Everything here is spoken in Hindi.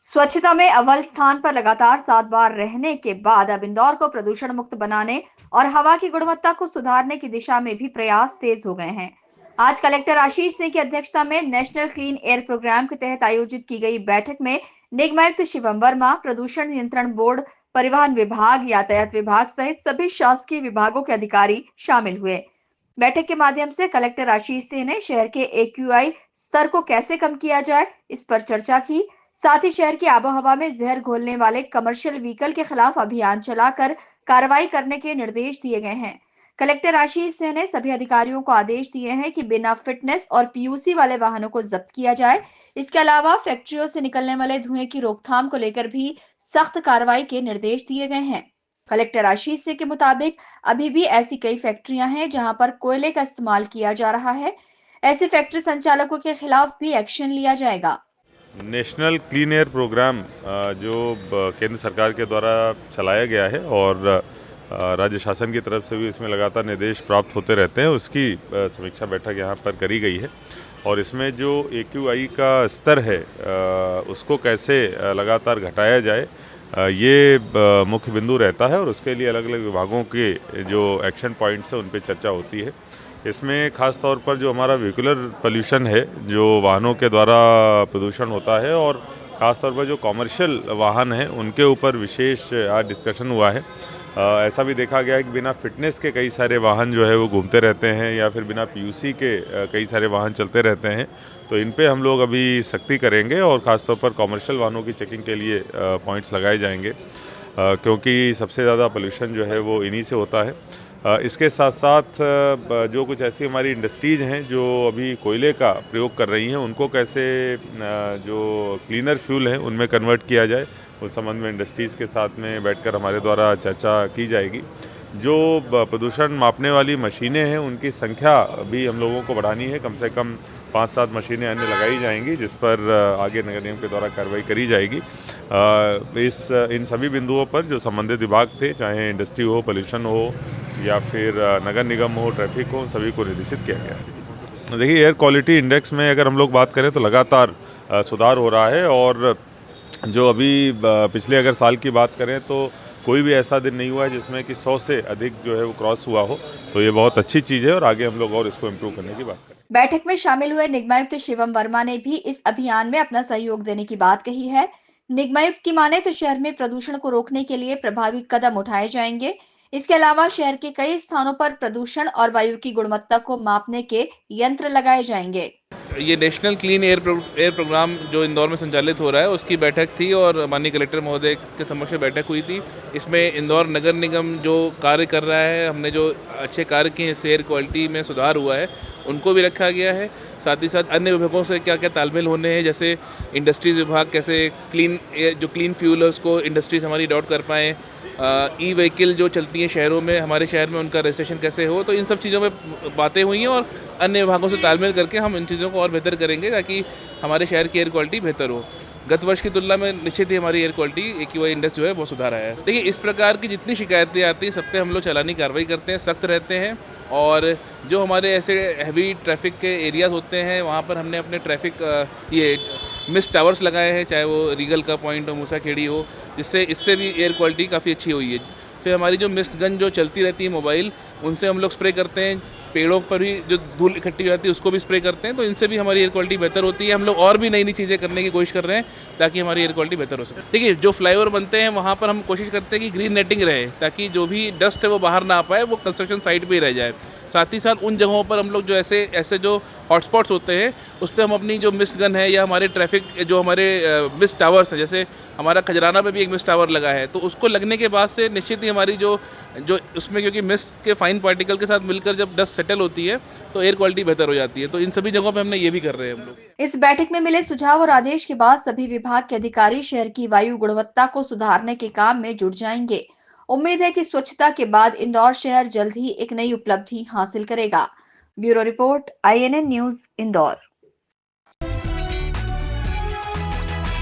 स्वच्छता में अव्वल स्थान पर लगातार 7 बार रहने के बाद अब इंदौर को प्रदूषण मुक्त बनाने और हवा की गुणवत्ता को सुधारने की दिशा में भी प्रयास तेज हो गए हैं। आज कलेक्टर आशीष सिंह की अध्यक्षता में नेशनल क्लीन एयर प्रोग्राम के तहत आयोजित की गई बैठक में निगमायुक्त शिवम वर्मा, प्रदूषण नियंत्रण बोर्ड, परिवहन विभाग, यातायात विभाग सहित सभी शासकीय विभागों के अधिकारी शामिल हुए। बैठक के माध्यम से कलेक्टर आशीष सिंह ने शहर के एक्यूआई स्तर को कैसे कम किया जाए, इस पर चर्चा की। साथ ही शहर की आबोहवा में जहर घोलने वाले कमर्शियल व्हीकल के खिलाफ अभियान चलाकर कार्रवाई करने के निर्देश दिए गए हैं। कलेक्टर आशीष सिंह ने सभी अधिकारियों को आदेश दिए हैं कि बिना फिटनेस और पीयूसी वाले वाहनों को जब्त किया जाए। इसके अलावा फैक्ट्रियों से निकलने वाले धुएं की रोकथाम को लेकर भी सख्त कार्रवाई के निर्देश दिए गए हैं। कलेक्टर आशीष सिंह के मुताबिक अभी भी ऐसी कई फैक्ट्रियां हैं जहां पर कोयले का इस्तेमाल किया जा रहा है। ऐसे फैक्ट्री संचालकों के खिलाफ भी एक्शन लिया जाएगा। नेशनल क्लीन एयर प्रोग्राम जो केंद्र सरकार के द्वारा चलाया गया है और राज्य शासन की तरफ से भी इसमें लगातार निर्देश प्राप्त होते रहते हैं, उसकी समीक्षा बैठक यहाँ पर करी गई है। और इसमें जो एक्यूआई का स्तर है उसको कैसे लगातार घटाया जाए, ये मुख्य बिंदु रहता है और उसके लिए अलग अलग विभागों के जो एक्शन पॉइंट्स हैं उन पर चर्चा होती है। इसमें ख़ास तौर पर जो हमारा व्हीकुलर पोल्यूशन है, जो वाहनों के द्वारा प्रदूषण होता है, और ख़ास तौर पर जो कॉमर्शियल वाहन हैं उनके ऊपर विशेष आज डिस्कशन हुआ है। ऐसा भी देखा गया है कि बिना फिटनेस के कई सारे वाहन जो है वो घूमते रहते हैं या फिर बिना पीयूसी के कई सारे वाहन चलते रहते हैं। तो इन पे हम लोग अभी सख्ती करेंगे और ख़ास तौर पर कॉमर्शियल वाहनों की चेकिंग के लिए पॉइंट्स लगाए जाएंगे, क्योंकि सबसे ज़्यादा पोल्यूशन जो है वो इन्हीं से होता है। इसके साथ साथ जो कुछ ऐसी हमारी इंडस्ट्रीज़ हैं जो अभी कोयले का प्रयोग कर रही हैं, उनको कैसे जो क्लीनर फ्यूल हैं उनमें कन्वर्ट किया जाए, उस संबंध में इंडस्ट्रीज़ के साथ में बैठकर हमारे द्वारा चर्चा की जाएगी। जो प्रदूषण मापने वाली मशीनें हैं उनकी संख्या भी हम लोगों को बढ़ानी है। कम से कम 5-7 मशीनें अन्य लगाई जाएंगी, जिस पर आगे नगर निगम के द्वारा कार्रवाई करी जाएगी। इन सभी बिंदुओं पर जो संबंधित विभाग थे, चाहे इंडस्ट्री हो, पोल्यूशन हो या फिर नगर निगम हो, ट्रैफिक हो, सभी को निर्देशित किया गया है। देखिए, एयर क्वालिटी इंडेक्स में अगर हम लोग बात करें तो लगातार सुधार हो रहा है और जो अभी पिछले अगर साल की बात करें तो कोई भी ऐसा दिन नहीं हुआ है जिसमें कि 100 से अधिक जो है वो क्रॉस हुआ हो। तो ये बहुत अच्छी चीज़ है और आगे हम लोग और इसको इम्प्रूव करने की बात करें। बैठक में शामिल हुए निगमायुक्त शिवम वर्मा ने भी इस अभियान में अपना सहयोग देने की बात कही है। निगमायुक्त की माने तो शहर में प्रदूषण को रोकने के लिए प्रभावी कदम उठाए जाएंगे। इसके अलावा शहर के कई स्थानों पर प्रदूषण और वायु की गुणवत्ता को मापने के यंत्र लगाए जाएंगे। ये नेशनल क्लीन एयर प्रोग्राम जो इंदौर में संचालित हो रहा है, उसकी बैठक थी और माननीय कलेक्टर महोदय के समक्ष बैठक हुई थी। इसमें इंदौर नगर निगम जो कार्य कर रहा है, हमने जो अच्छे कार्य किए हैं, एयर क्वालिटी में सुधार हुआ है, उनको भी रखा गया है। साथ ही साथ अन्य विभागों से क्या क्या तालमेल होने हैं, जैसे इंडस्ट्रीज़ विभाग कैसे जो क्लीन फ्यूल है उसको इंडस्ट्रीज हमारी अडॉप्ट कर पाएँ, ई व्हीकल जो चलती हैं शहरों में, हमारे शहर में उनका रजिस्ट्रेशन कैसे हो। तो इन सब चीज़ों में बातें हुई हैं और अन्य विभागों से तालमेल करके हम इन चीज़ों को और बेहतर करेंगे ताकि हमारे शहर की एयर क्वालिटी बेहतर हो। गत वर्ष की तुलना में निश्चित ही हमारी एयर क्वालिटी एक्यूआई इंडेक्स जो है वो सुधार आया है। देखिए, इस प्रकार की जितनी शिकायतें आती हैं सब पे हम लोग चालानी कार्रवाई करते हैं, सख्त रहते हैं। और जो हमारे ऐसे हैवी ट्रैफिक के एरियाज़ होते हैं वहाँ पर हमने अपने ट्रैफिक ये मिस्ट टावर्स लगाए हैं, चाहे वो रीगल का पॉइंट हो, मूसाखेड़ी हो, जिससे इससे भी एयर क्वालिटी काफ़ी अच्छी हुई है। फिर हमारी जो मिस्ट गन जो चलती रहती है मोबाइल, उनसे हम लोग स्प्रे करते हैं। पेड़ों पर भी जो धूल इकट्ठी हो जाती है उसको भी स्प्रे करते हैं, तो इनसे भी हमारी एयर क्वालिटी बेहतर होती है। हम लोग और भी नई नई चीज़ें करने की कोशिश कर रहे हैं ताकि हमारी एयर क्वालिटी बेहतर हो सके। देखिए, जो फ्लाईओवर बनते हैं वहाँ पर हम कोशिश करते हैं कि ग्रीन नेटिंग रहे, ताकि जो भी डस्ट है वो बाहर ना आ पाए, वो कंस्ट्रक्शन साइट पर ही रह जाए। साथ ही साथ उन जगहों पर हम लोग जो ऐसे जो हॉटस्पॉट्स होते हैं उस पर हम अपनी जो मिस्ट गन है या हमारे ट्रैफिक जो हमारे मिस्ट टावर्स हैं, जैसे हमारा खजराना पे भी एक मिस्ट टावर लगा है, तो उसको लगने के बाद से निश्चित ही हमारी जो उसमें, क्योंकि मिस्ट के फाइन पार्टिकल के साथ मिलकर जब डस्ट सेटल होती है तो एयर क्वालिटी बेहतर हो जाती है। तो इन सभी जगहों पे हमने ये भी कर रहे हैं हम लोग। इस बैठक में मिले सुझाव और आदेश के बाद सभी विभाग के अधिकारी शहर की वायु गुणवत्ता को सुधारने के काम में जुट जाएंगे। उम्मीद है कि स्वच्छता के बाद इंदौर शहर जल्द ही एक नई उपलब्धि हासिल करेगा। Bureau report, INN news, Indore.